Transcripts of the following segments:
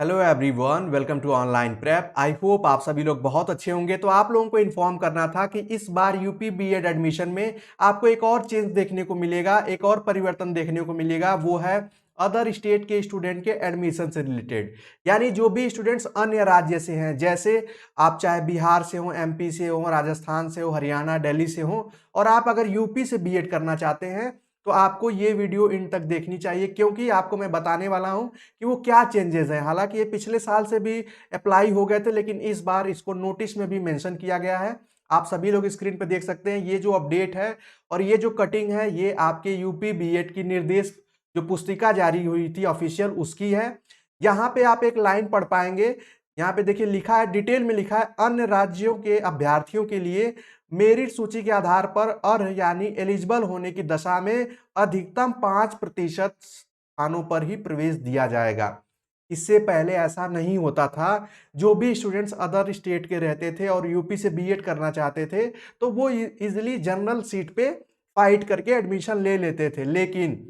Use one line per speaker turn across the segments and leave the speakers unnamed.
Hello everyone, welcome to online prep. I hope आप सभी लोग बहुत अच्छे होंगे। तो आप लोगों को इन्फॉर्म करना था कि इस बार यूपी बीएड एडमिशन में आपको एक और चेंज देखने को मिलेगा, एक और परिवर्तन देखने को मिलेगा। वो है अदर स्टेट के स्टूडेंट के एडमिशन से रिलेटेड। यानी जो भी स्टूडेंट्स अन्य राज्य से हैं, जैसे आप चाहे बिहार से हो, एमपी से हो, राजस्थान से हो, हरियाणा, दिल्ली से हो, और आप अगर यूपी से बीएड करना चाहते हैं तो आपको ये वीडियो इन तक देखनी चाहिए, क्योंकि आपको मैं बताने वाला हूं कि वो क्या चेंजेस हैं। हालांकि ये पिछले साल से भी अप्लाई हो गए थे, लेकिन इस बार इसको नोटिस में भी मेंशन किया गया है। आप सभी लोग स्क्रीन पर देख सकते हैं ये जो अपडेट है और ये जो कटिंग है, ये आपके यूपी बीएड की निर्देश जो पुस्तिका जारी हुई थी ऑफिशियल, उसकी है। यहाँ पे आप एक लाइन पढ़ पाएंगे। यहाँ पे देखिए लिखा है, डिटेल में लिखा है, अन्य राज्यों के अभ्यर्थियों के लिए मेरिट सूची के आधार पर अर्ह यानी एलिजिबल होने की दशा में अधिकतम 5% स्थानों पर ही प्रवेश दिया जाएगा। इससे पहले ऐसा नहीं होता था। जो भी स्टूडेंट्स अदर स्टेट के रहते थे और यूपी से बीएड करना चाहते थे तो वो इजिली जनरल सीट पे फाइट करके एडमिशन ले लेते थे। लेकिन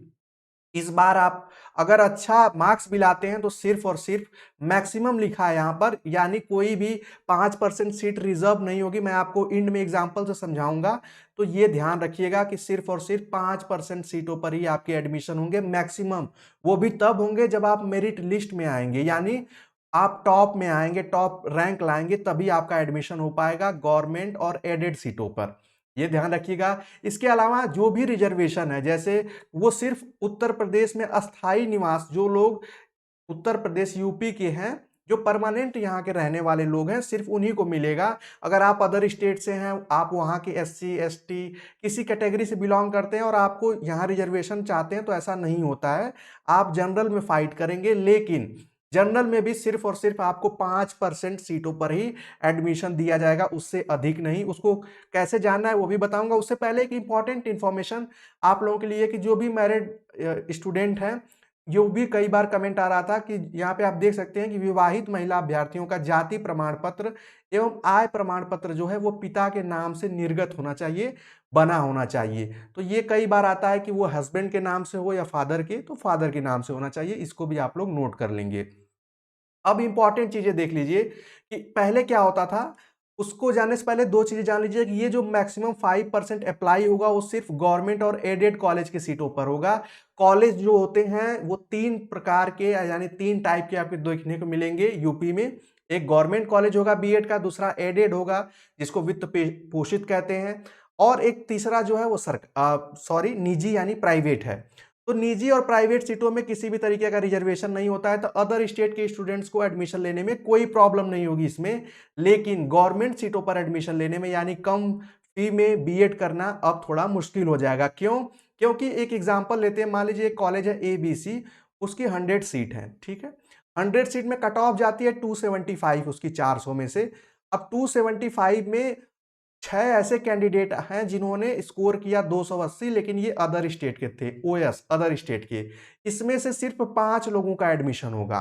इस बार आप अगर अच्छा मार्क्स भी लाते हैं तो सिर्फ और सिर्फ मैक्सिमम लिखा है यहाँ पर, यानी कोई भी 5% सीट रिजर्व नहीं होगी। मैं आपको इंड में एग्जांपल से समझाऊंगा, तो ये ध्यान रखिएगा कि सिर्फ और सिर्फ 5% सीटों पर ही आपके एडमिशन होंगे मैक्सिमम। वो भी तब होंगे जब आप मेरिट लिस्ट में आएंगे, यानी आप टॉप में आएंगे, टॉप रैंक लाएंगे, तभी आपका एडमिशन हो पाएगा गवर्नमेंट और एडेड सीटों पर। ये ध्यान रखिएगा। इसके अलावा जो भी रिजर्वेशन है, जैसे वो सिर्फ उत्तर प्रदेश में अस्थाई निवास, जो लोग उत्तर प्रदेश यूपी के हैं, जो परमानेंट यहाँ के रहने वाले लोग हैं, सिर्फ उन्हीं को मिलेगा। अगर आप अदर स्टेट से हैं, आप वहाँ के एससी एसटी किसी कैटेगरी से बिलोंग करते हैं और आपको यहाँ रिजर्वेशन चाहते हैं, तो ऐसा नहीं होता है। आप जनरल में फाइट करेंगे, लेकिन जनरल में भी सिर्फ और सिर्फ आपको 5% सीटों पर ही एडमिशन दिया जाएगा, उससे अधिक नहीं। उसको कैसे जानना है वो भी बताऊंगा। उससे पहले एक इंपॉर्टेंट इंफॉर्मेशन आप लोगों के लिए कि जो भी मैरिड स्टूडेंट हैं, जो भी कई बार कमेंट आ रहा था कि यहाँ पे आप देख सकते हैं कि विवाहित महिला अभ्यर्थियों का जाति प्रमाण पत्र एवं आय प्रमाण पत्र जो है वो पिता के नाम से निर्गत होना चाहिए, बना होना चाहिए। तो ये कई बार आता है कि वो हस्बैंड के नाम से हो या फादर के, तो फादर के नाम से होना चाहिए। इसको भी आप लोग नोट कर लेंगे। अब इंपॉर्टेंट चीजें देख लीजिए कि पहले क्या होता था। उसको जानने से पहले दो चीजें जान लीजिए कि ये जो मैक्सिमम 5% अप्लाई होगा वो सिर्फ गवर्नमेंट और एडेड कॉलेज की सीटों पर होगा। कॉलेज जो होते हैं वो तीन प्रकार के, यानी तीन टाइप के आपको देखने को मिलेंगे यूपी में। एक गवर्नमेंट कॉलेज होगा बीएड का, दूसरा एडेड होगा जिसको वित्त पोषित कहते हैं, और एक तीसरा जो है वो निजी यानी प्राइवेट है। तो निजी और प्राइवेट सीटों में किसी भी तरीके का रिजर्वेशन नहीं होता है, तो अदर स्टेट के स्टूडेंट्स को एडमिशन लेने में कोई प्रॉब्लम नहीं होगी इसमें। लेकिन गवर्नमेंट सीटों पर एडमिशन लेने में, यानी कम फी में बीएड करना अब थोड़ा मुश्किल हो जाएगा। क्यों? क्योंकि एक एग्जांपल लेते हैं, मान लीजिए एक कॉलेज है एबीसी, उसकी 100 सीट है, ठीक है। 100 सीट में कट ऑफ जाती है 275 उसकी 400 में से। अब 275 में 6 ऐसे कैंडिडेट हैं जिन्होंने स्कोर किया 280, लेकिन ये अदर स्टेट के थे, ओएस अदर स्टेट के। इसमें से सिर्फ 5 लोगों का एडमिशन होगा।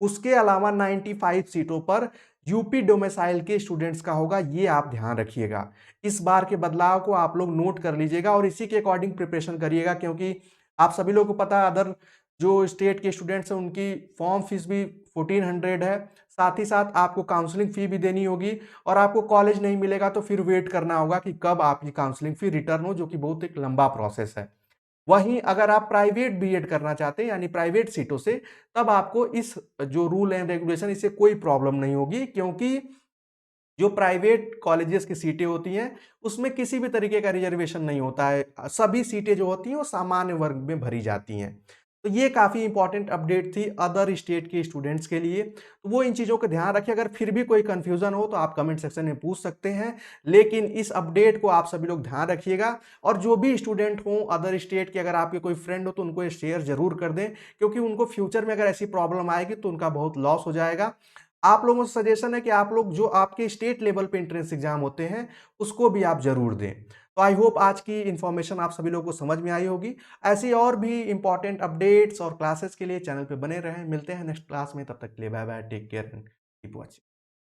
उसके अलावा 95 सीटों पर यूपी डोमिसाइल के स्टूडेंट्स का होगा। ये आप ध्यान रखिएगा। इस बार के बदलाव को आप लोग नोट कर लीजिएगा और इसी के अकॉर्डिंग प्रिपरेशन करिएगा, क्योंकि आप सभी लोगों को पता है अदर जो स्टेट के स्टूडेंट्स हैं उनकी फॉर्म फीस भी 1400 है। साथ ही साथ आपको काउंसलिंग फी भी देनी होगी, और आपको कॉलेज नहीं मिलेगा तो फिर वेट करना होगा कि कब आपकी काउंसलिंग फी रिटर्न हो, जो कि बहुत एक लंबा प्रोसेस है। वहीं अगर आप प्राइवेट बीएड करना चाहते हैं यानी प्राइवेट सीटों से, तब आपको इस जो रूल एंड रेगुलेशन, इससे कोई प्रॉब्लम नहीं होगी, क्योंकि जो प्राइवेट कॉलेजेस की सीटें होती हैं उसमें किसी भी तरीके का रिजर्वेशन नहीं होता है। सभी सीटें जो होती हैं वो सामान्य वर्ग में भरी जाती हैं। तो ये काफ़ी इंपॉर्टेंट अपडेट थी अदर स्टेट के स्टूडेंट्स के लिए। तो वो इन चीज़ों का ध्यान रखिए। अगर फिर भी कोई कंफ्यूजन हो तो आप कमेंट सेक्शन में पूछ सकते हैं, लेकिन इस अपडेट को आप सभी लोग ध्यान रखिएगा। और जो भी स्टूडेंट हो अदर स्टेट के, अगर आपके कोई फ्रेंड हो तो उनको ये शेयर जरूर कर दें, क्योंकि उनको फ्यूचर में अगर ऐसी प्रॉब्लम आएगी तो उनका बहुत लॉस हो जाएगा। आप लोगों से सजेशन है कि आप लोग जो आपके स्टेट लेवल पे एंट्रेंस एग्जाम होते हैं उसको भी आप जरूर दें। तो आई होप आज की इन्फॉर्मेशन आप सभी लोगों को समझ में आई होगी। ऐसी और भी इंपॉर्टेंट अपडेट्स और क्लासेस के लिए चैनल पे बने रहें। मिलते हैं नेक्स्ट क्लास में, तब तक के लिए bye bye, take care and keep watching.